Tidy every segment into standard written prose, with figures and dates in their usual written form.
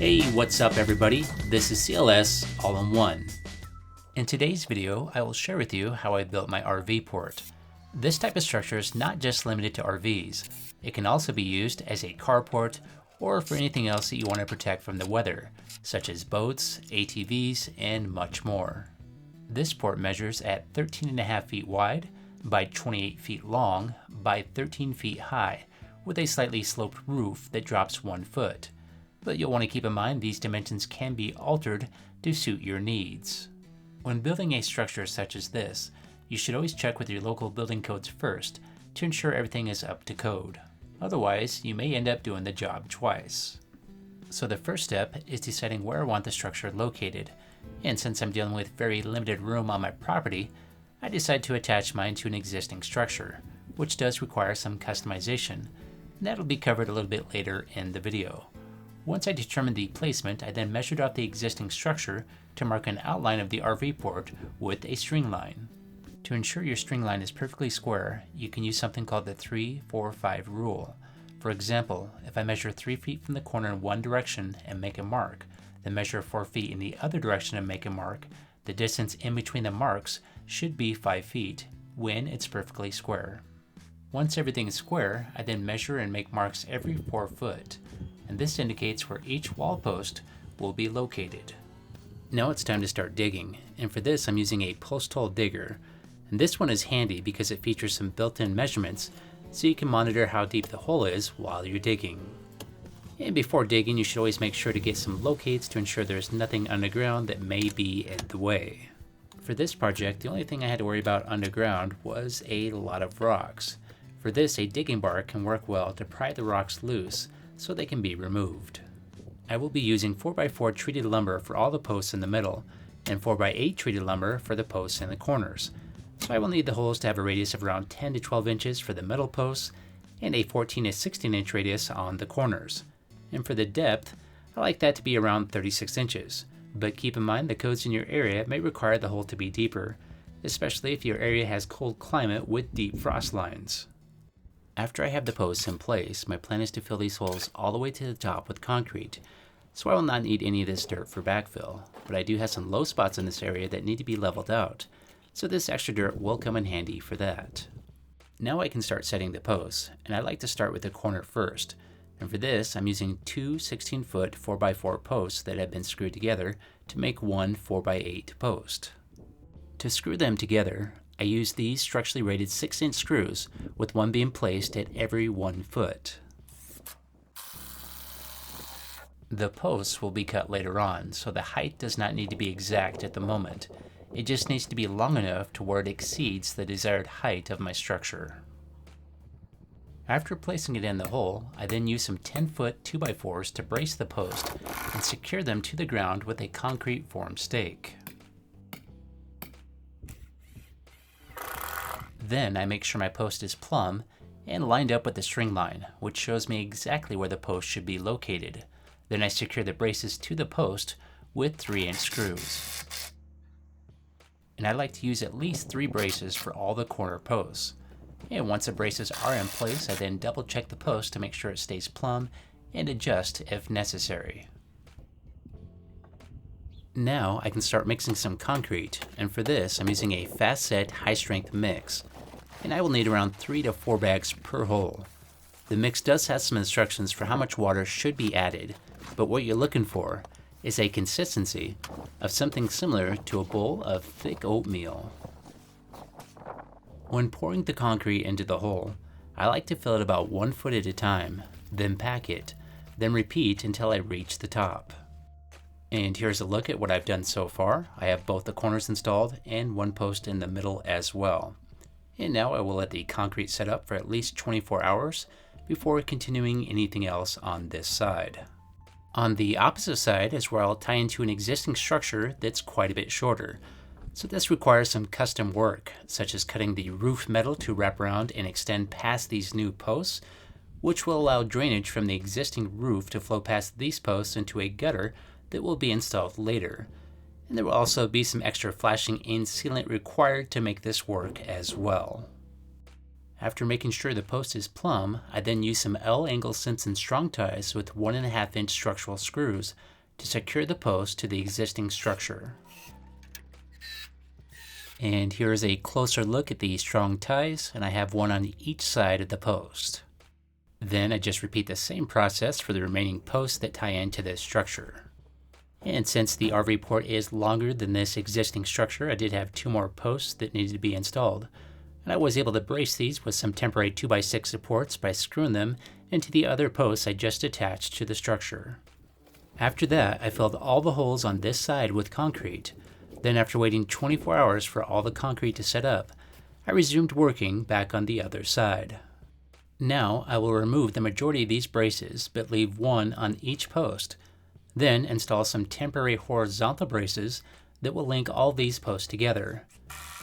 Hey, what's up everybody? This is C.L.S. All-in-One. In today's video, I will share with you how I built my RV port. This type of structure is not just limited to RVs. It can also be used as a carport or for anything else that you want to protect from the weather, such as boats, ATVs, and much more. This port measures at 13.5 feet wide by 28 feet long by 13 feet high, with a slightly sloped roof that drops 1 foot. But you'll want to keep in mind these dimensions can be altered to suit your needs. When building a structure such as this, you should always check with your local building codes first to ensure everything is up to code. Otherwise, you may end up doing the job twice. So the first step is deciding where I want the structure located, and since I'm dealing with very limited room on my property, I decided to attach mine to an existing structure, which does require some customization, and that'll be covered a little bit later in the video. Once I determined the placement, I then measured out the existing structure to mark an outline of the RV port with a string line. To ensure your string line is perfectly square, you can use something called the 3-4-5 rule. For example, if I measure 3 feet from the corner in one direction and make a mark, then measure 4 feet in the other direction and make a mark, the distance in between the marks should be 5 feet when it's perfectly square. Once everything is square, I then measure and make marks every 4 foot. And this indicates where each wall post will be located. Now it's time to start digging, and for this I'm using a post hole digger. And this one is handy because it features some built-in measurements so you can monitor how deep the hole is while you're digging. And before digging, you should always make sure to get some locates to ensure there's nothing underground that may be in the way. For this project, the only thing I had to worry about underground was a lot of rocks. For this, a digging bar can work well to pry the rocks loose so they can be removed. I will be using 4x4 treated lumber for all the posts in the middle, and 4x8 treated lumber for the posts in the corners. So I will need the holes to have a radius of around 10 to 12 inches for the middle posts, and a 14 to 16 inch radius on the corners. And for the depth, I like that to be around 36 inches. But keep in mind the codes in your area may require the hole to be deeper, especially if your area has cold climate with deep frost lines. After I have the posts in place, my plan is to fill these holes all the way to the top with concrete, so I will not need any of this dirt for backfill, but I do have some low spots in this area that need to be leveled out, so this extra dirt will come in handy for that. Now I can start setting the posts, and I like to start with the corner first, and for this I'm using two 16-foot 4x4 posts that have been screwed together to make one 4x8 post. To screw them together, I use these structurally rated 6-inch screws, with one being placed at every 1 foot. The posts will be cut later on, so the height does not need to be exact at the moment. It just needs to be long enough to where it exceeds the desired height of my structure. After placing it in the hole, I then use some 10-foot 2x4s to brace the post and secure them to the ground with a concrete formed stake. Then I make sure my post is plumb and lined up with the string line, which shows me exactly where the post should be located. Then I secure the braces to the post with 3-inch screws. And I like to use at least 3 braces for all the corner posts. And once the braces are in place, I then double check the post to make sure it stays plumb and adjust if necessary. Now I can start mixing some concrete, and for this I'm using a fast set high strength mix, and I will need around 3 to 4 bags per hole. The mix does have some instructions for how much water should be added, but what you're looking for is a consistency of something similar to a bowl of thick oatmeal. When pouring the concrete into the hole, I like to fill it about 1 foot at a time, then pack it, then repeat until I reach the top. And here's a look at what I've done so far. I have both the corners installed and one post in the middle as well. And now I will let the concrete set up for at least 24 hours before continuing anything else on this side. On the opposite side is where I'll tie into an existing structure that's quite a bit shorter. So this requires some custom work, such as cutting the roof metal to wrap around and extend past these new posts, which will allow drainage from the existing roof to flow past these posts into a gutter that will be installed later. And there will also be some extra flashing and sealant required to make this work as well. After making sure the post is plumb, I then use some L angle Simpson strong ties with 1.5 inch structural screws to secure the post to the existing structure. And here's a closer look at the strong ties, and I have one on each side of the post. Then I just repeat the same process for the remaining posts that tie into this structure. And since the RV port is longer than this existing structure, I did have 2 more posts that needed to be installed. And I was able to brace these with some temporary 2x6 supports by screwing them into the other posts I just attached to the structure. After that, I filled all the holes on this side with concrete. Then after waiting 24 hours for all the concrete to set up, I resumed working back on the other side. Now I will remove the majority of these braces, but leave one on each post. Then install some temporary horizontal braces that will link all these posts together.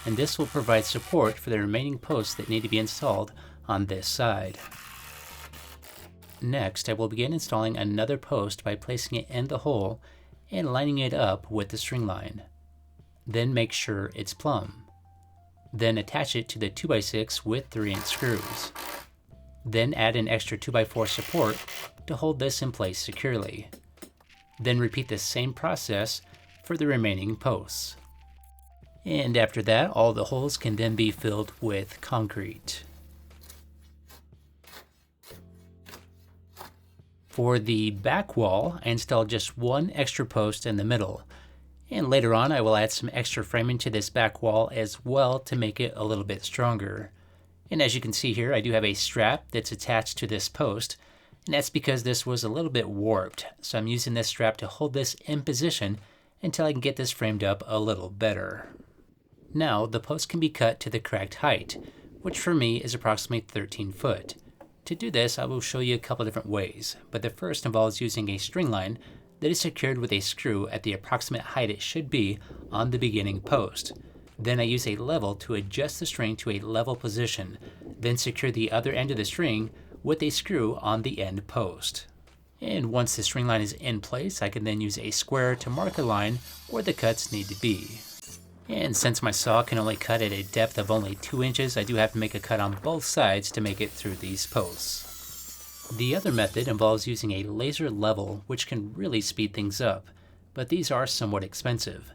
And this will provide support for the remaining posts that need to be installed on this side. Next, I will begin installing another post by placing it in the hole and lining it up with the string line. Then make sure it's plumb. Then attach it to the 2x6 with 3-inch screws. Then add an extra 2x4 support to hold this in place securely. Then repeat the same process for the remaining posts. And after that, all the holes can then be filled with concrete. For the back wall, I installed just one extra post in the middle. And later on, I will add some extra framing to this back wall as well to make it a little bit stronger. And as you can see here, I do have a strap that's attached to this post, and that's because this was a little bit warped. So I'm using this strap to hold this in position until I can get this framed up a little better. Now the post can be cut to the correct height, which for me is approximately 13 foot. To do this, I will show you a couple different ways, but the first involves using a string line that is secured with a screw at the approximate height it should be on the beginning post. Then I use a level to adjust the string to a level position, then secure the other end of the string with a screw on the end post. And once the string line is in place, I can then use a square to mark a line where the cuts need to be. And since my saw can only cut at a depth of only 2 inches, I do have to make a cut on both sides to make it through these posts. The other method involves using a laser level, which can really speed things up, but these are somewhat expensive.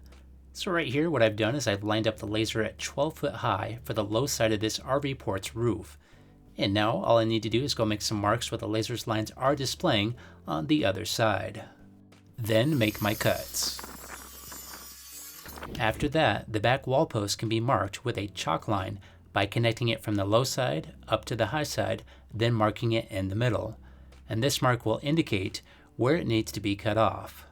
So right here, what I've done is I've lined up the laser at 12 foot high for the low side of this RV port's roof. And now all I need to do is go make some marks where the laser's lines are displaying on the other side. Then make my cuts. After that, the back wall post can be marked with a chalk line by connecting it from the low side up to the high side, then marking it in the middle. And this mark will indicate where it needs to be cut off.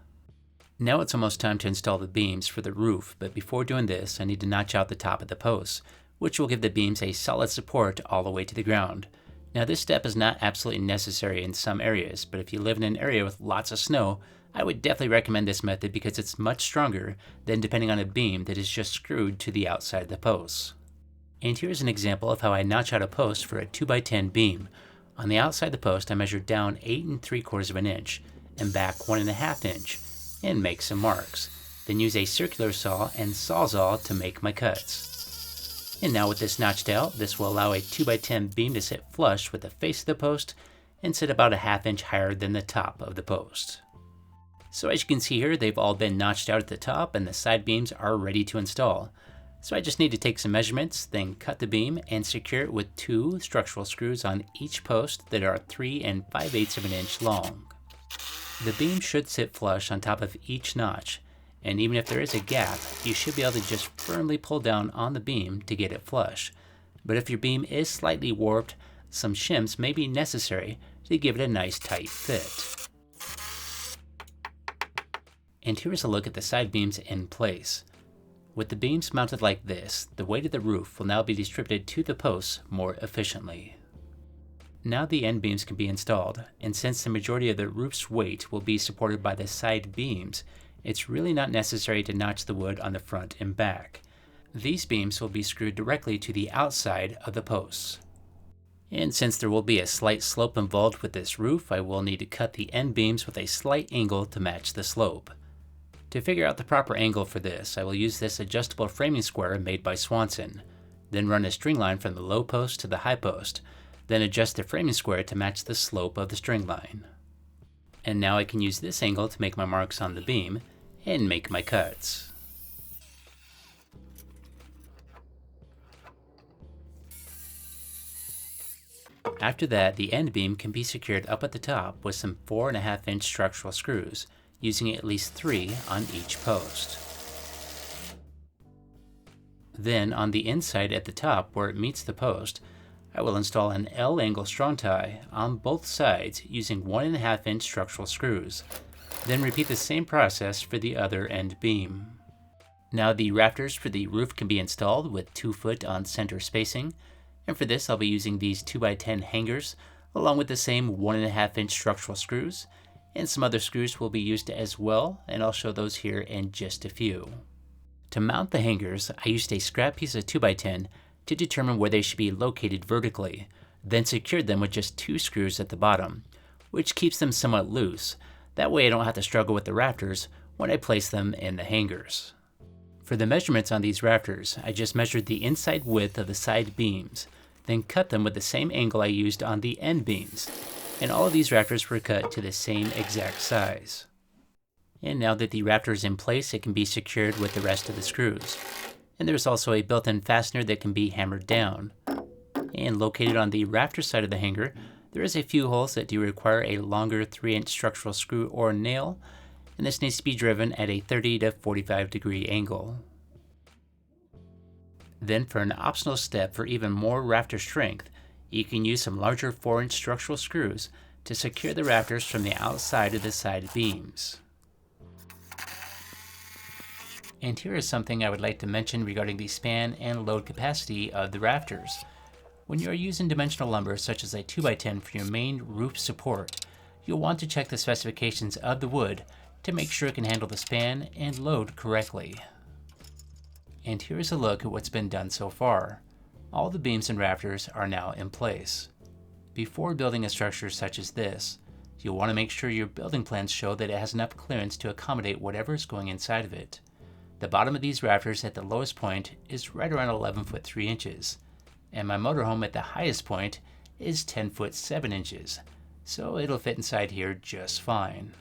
Now it's almost time to install the beams for the roof, but before doing this, I need to notch out the top of the posts, which will give the beams a solid support all the way to the ground. Now this step is not absolutely necessary in some areas, but if you live in an area with lots of snow, I would definitely recommend this method because it's much stronger than depending on a beam that is just screwed to the outside of the posts. And here's an example of how I notch out a post for a 2x10 beam. On the outside of the post, I measured down 8 3/4 inch and back 1.5 inch and make some marks. Then use a circular saw and sawzall to make my cuts. And now with this notched out, this will allow a 2x10 beam to sit flush with the face of the post and sit about 1/2 inch higher than the top of the post. So as you can see here, they've all been notched out at the top and the side beams are ready to install. So I just need to take some measurements, then cut the beam and secure it with 2 structural screws on each post that are 3 5/8 inch long. The beam should sit flush on top of each notch, and even if there is a gap, you should be able to just firmly pull down on the beam to get it flush. But if your beam is slightly warped, some shims may be necessary to give it a nice tight fit. And here's a look at the side beams in place. With the beams mounted like this, the weight of the roof will now be distributed to the posts more efficiently. Now the end beams can be installed, and since the majority of the roof's weight will be supported by the side beams, it's really not necessary to notch the wood on the front and back. These beams will be screwed directly to the outside of the posts. And since there will be a slight slope involved with this roof, I will need to cut the end beams with a slight angle to match the slope. To figure out the proper angle for this, I will use this adjustable framing square made by Swanson. Then run a string line from the low post to the high post, then adjust the framing square to match the slope of the string line. And now I can use this angle to make my marks on the beam and make my cuts. After that, the end beam can be secured up at the top with some 4.5-inch structural screws, using at least 3 on each post. Then on the inside at the top where it meets the post, I will install an L-angle strong tie on both sides using 1.5-inch structural screws. Then repeat the same process for the other end beam. Now the rafters for the roof can be installed with 2 foot on center spacing, and for this I'll be using these 2x10 hangers along with the same 1.5-inch structural screws, and some other screws will be used as well, and I'll show those here in just a few. To mount the hangers, I used a scrap piece of 2x10 to determine where they should be located vertically, then secured them with just 2 screws at the bottom, which keeps them somewhat loose. That way I don't have to struggle with the rafters when I place them in the hangers. For the measurements on these rafters, I just measured the inside width of the side beams, then cut them with the same angle I used on the end beams, and all of these rafters were cut to the same exact size. And now that the rafter is in place, it can be secured with the rest of the screws. And there's also a built-in fastener that can be hammered down. And located on the rafter side of the hanger, there is a few holes that do require a longer 3-inch structural screw or nail, and this needs to be driven at a 30 to 45 degree angle. Then for an optional step for even more rafter strength, you can use some larger 4-inch structural screws to secure the rafters from the outside of the side beams. And here is something I would like to mention regarding the span and load capacity of the rafters. When you are using dimensional lumber such as a 2x10 for your main roof support, you'll want to check the specifications of the wood to make sure it can handle the span and load correctly. And here's a look at what's been done so far. All the beams and rafters are now in place. Before building a structure such as this, you'll want to make sure your building plans show that it has enough clearance to accommodate whatever is going inside of it. The bottom of these rafters at the lowest point is right around 11 foot 3 inches, and my motorhome at the highest point is 10 foot 7 inches, so it'll fit inside here just fine.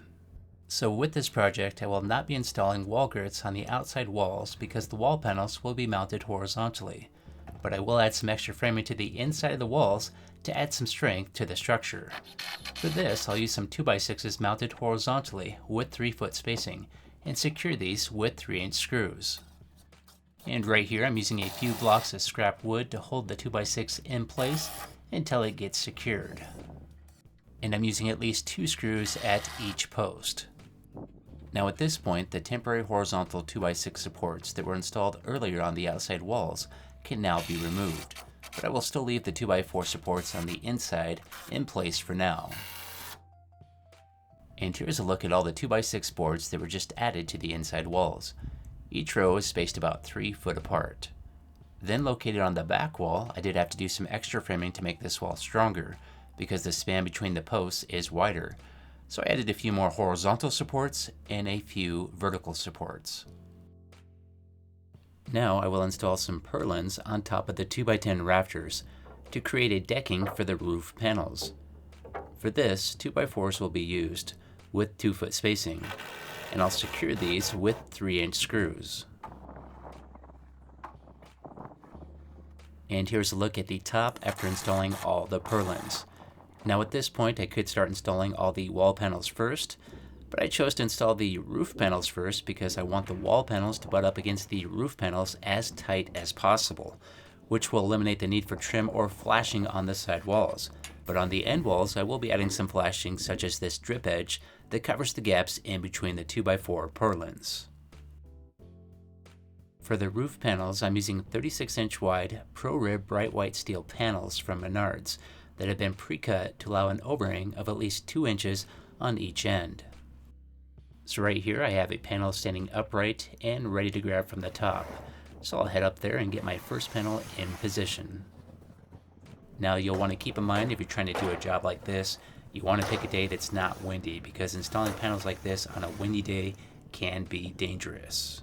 So with this project, I will not be installing wall girts on the outside walls because the wall panels will be mounted horizontally, but I will add some extra framing to the inside of the walls to add some strength to the structure. For this, I'll use some 2x6s mounted horizontally with 3 foot spacing, and secure these with 3-inch screws. And right here I'm using a few blocks of scrap wood to hold the 2x6 in place until it gets secured. And I'm using at least 2 screws at each post. Now at this point, the temporary horizontal 2x6 supports that were installed earlier on the outside walls can now be removed, but I will still leave the 2x4 supports on the inside in place for now. And here's a look at all the 2x6 boards that were just added to the inside walls. Each row is spaced about 3 foot apart. Then located on the back wall, I did have to do some extra framing to make this wall stronger because the span between the posts is wider. So I added a few more horizontal supports and a few vertical supports. Now I will install some purlins on top of the 2x10 rafters to create a decking for the roof panels. For this, 2x4s will be used with 2 foot spacing, and I'll secure these with 3-inch screws. And here's a look at the top after installing all the purlins. Now at this point I could start installing all the wall panels first, but I chose to install the roof panels first because I want the wall panels to butt up against the roof panels as tight as possible, which will eliminate the need for trim or flashing on the side walls. But on the end walls I will be adding some flashing such as this drip edge that covers the gaps in between the 2x4 purlins. For the roof panels, I'm using 36-inch wide Pro-Rib bright white steel panels from Menards that have been pre-cut to allow an overhang of at least 2 inches on each end. So right here I have a panel standing upright and ready to grab from the top. So I'll head up there and get my first panel in position. Now you'll want to keep in mind if you're trying to do a job like this, you want to pick a day that's not windy because installing panels like this on a windy day can be dangerous.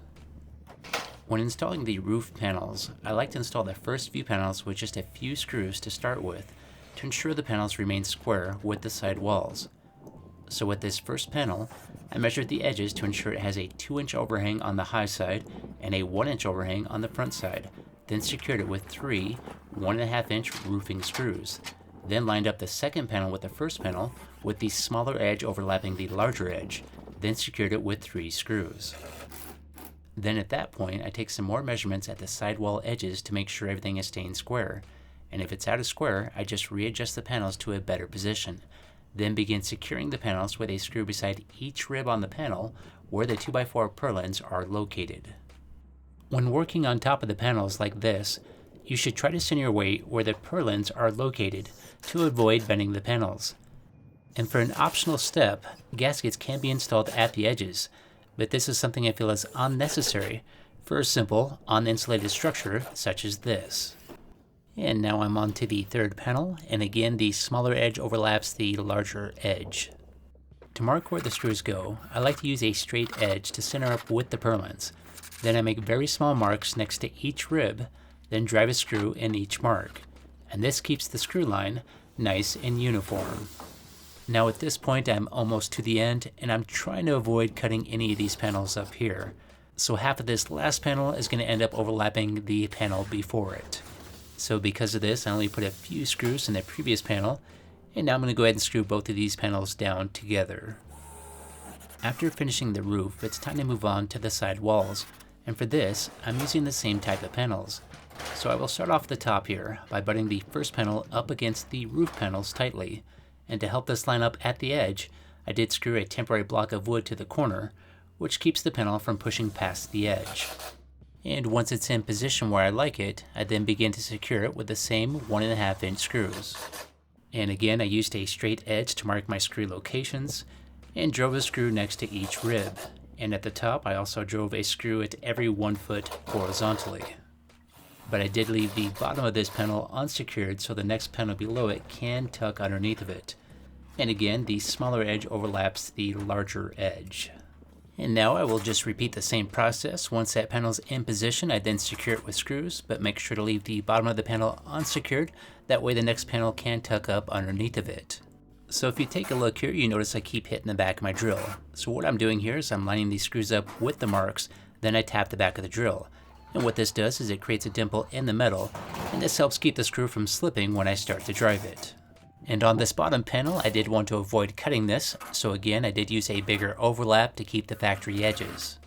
When installing the roof panels, I like to install the first few panels with just a few screws to start with to ensure the panels remain square with the side walls. So with this first panel, I measured the edges to ensure it has a 2-inch overhang on the high side and a 1-inch overhang on the front side, then secured it with 3 1.5-inch roofing screws. Then lined up the second panel with the first panel with the smaller edge overlapping the larger edge, then secured it with 3 screws. Then at that point, I take some more measurements at the sidewall edges to make sure everything is staying square. And if it's out of square, I just readjust the panels to a better position. Then begin securing the panels with a screw beside each rib on the panel where the 2x4 purlins are located. When working on top of the panels like this, you should try to center your weight where the purlins are located to avoid bending the panels. And for an optional step, gaskets can be installed at the edges, but this is something I feel is unnecessary for a simple, uninsulated structure such as this. And now I'm on to the third panel, and again the smaller edge overlaps the larger edge. To mark where the screws go, I like to use a straight edge to center up with the purlins. Then I make very small marks next to each rib, then drive a screw in each mark. And this keeps the screw line nice and uniform. Now at this point I'm almost to the end, and I'm trying to avoid cutting any of these panels up here. So half of this last panel is going to end up overlapping the panel before it. So because of this, I only put a few screws in the previous panel, and now I'm going to go ahead and screw both of these panels down together. After finishing the roof, it's time to move on to the side walls, and for this, I'm using the same type of panels. So I will start off the top here by butting the first panel up against the roof panels tightly. And to help this line up at the edge, I did screw a temporary block of wood to the corner, which keeps the panel from pushing past the edge. And once it's in position where I like it, I then begin to secure it with the same 1.5-inch screws. And again, I used a straight edge to mark my screw locations, and drove a screw next to each rib. And at the top, I also drove a screw at every 1 foot horizontally. But I did leave the bottom of this panel unsecured so the next panel below it can tuck underneath of it. And again, the smaller edge overlaps the larger edge. And now I will just repeat the same process. Once that panel's in position, I then secure it with screws, but make sure to leave the bottom of the panel unsecured. That way the next panel can tuck up underneath of it. So if you take a look here, you notice I keep hitting the back of my drill. So what I'm doing here is I'm lining these screws up with the marks, then I tap the back of the drill. And what this does is it creates a dimple in the metal, and this helps keep the screw from slipping when I start to drive it. And on this bottom panel, I did want to avoid cutting this, so again I did use a bigger overlap to keep the factory edges.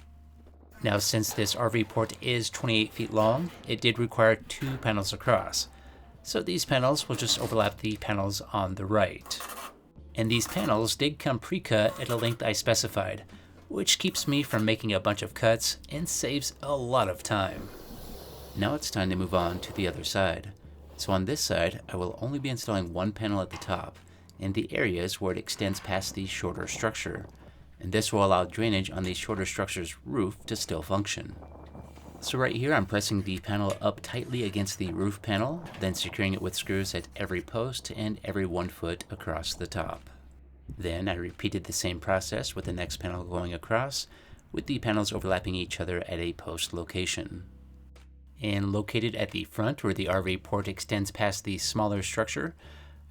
Now since this RV port is 28 feet long, it did require 2 panels across. So these panels will just overlap the panels on the right. And these panels did come pre-cut at a length I specified, which keeps me from making a bunch of cuts and saves a lot of time. Now it's time to move on to the other side. So on this side, I will only be installing 1 panel at the top, in the areas where it extends past the shorter structure, and this will allow drainage on the shorter structure's roof to still function. So right here I'm pressing the panel up tightly against the roof panel, then securing it with screws at every post and every 1 foot across the top. Then I repeated the same process with the next panel going across, with the panels overlapping each other at a post location. And located at the front where the RV port extends past the smaller structure,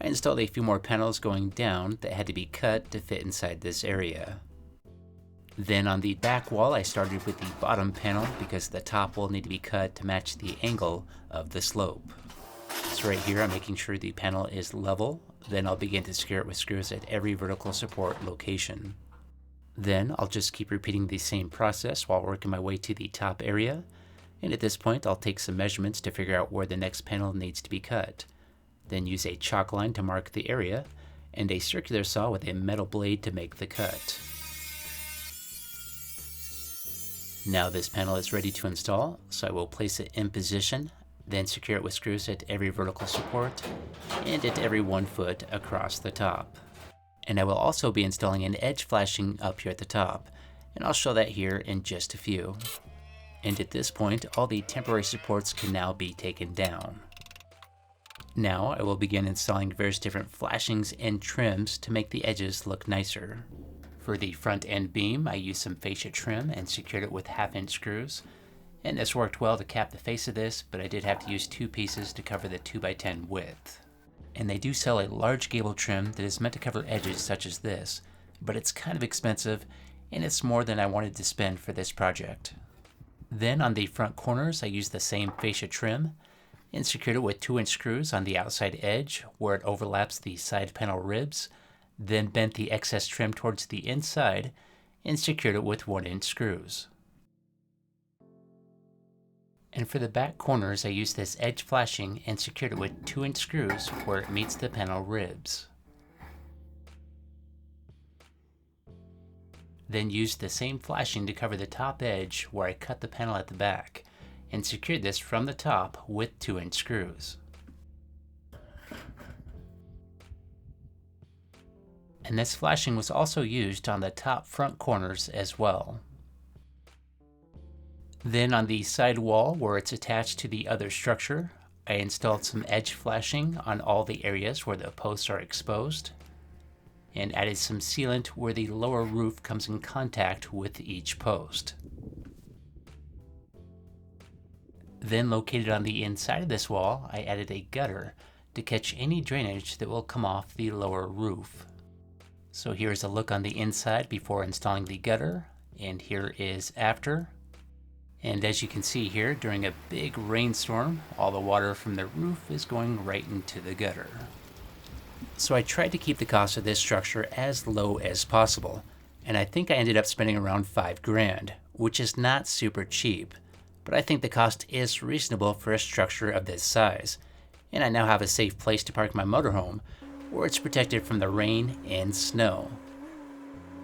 I installed a few more panels going down that had to be cut to fit inside this area. Then on the back wall I started with the bottom panel because the top will need to be cut to match the angle of the slope. So right here I'm making sure the panel is level. Then I'll begin to secure it with screws at every vertical support location. Then I'll just keep repeating the same process while working my way to the top area, and at this point I'll take some measurements to figure out where the next panel needs to be cut. Then use a chalk line to mark the area, and a circular saw with a metal blade to make the cut. Now this panel is ready to install, so I will place it in position, then secure it with screws at every vertical support and at every 1 foot across the top. And I will also be installing an edge flashing up here at the top, and I'll show that here in just a few. And at this point, all the temporary supports can now be taken down. Now I will begin installing various different flashings and trims to make the edges look nicer. For the front end beam, I used some fascia trim and secured it with 1/2-inch screws. And this worked well to cap the face of this, but I did have to use 2 pieces to cover the 2x10 width. And they do sell a large gable trim that is meant to cover edges such as this, but it's kind of expensive and it's more than I wanted to spend for this project. Then on the front corners I used the same fascia trim and secured it with 2-inch screws on the outside edge where it overlaps the side panel ribs, then bent the excess trim towards the inside and secured it with 1-inch screws. And for the back corners I used this edge flashing and secured it with 2-inch screws where it meets the panel ribs. Then used the same flashing to cover the top edge where I cut the panel at the back and secured this from the top with 2-inch screws. And this flashing was also used on the top front corners as well. Then on the side wall where it's attached to the other structure, I installed some edge flashing on all the areas where the posts are exposed, and added some sealant where the lower roof comes in contact with each post. Then located on the inside of this wall, I added a gutter to catch any drainage that will come off the lower roof. So here's a look on the inside before installing the gutter, and here is after. And as you can see here, during a big rainstorm, all the water from the roof is going right into the gutter. So I tried to keep the cost of this structure as low as possible, and I think I ended up spending around $5,000, which is not super cheap, but I think the cost is reasonable for a structure of this size, and I now have a safe place to park my motorhome, where it's protected from the rain and snow.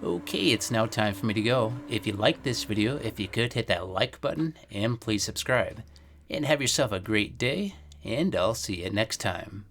Okay, it's now time for me to go. If you liked this video, if you could hit that like button, and please subscribe. And have yourself a great day, and I'll see you next time.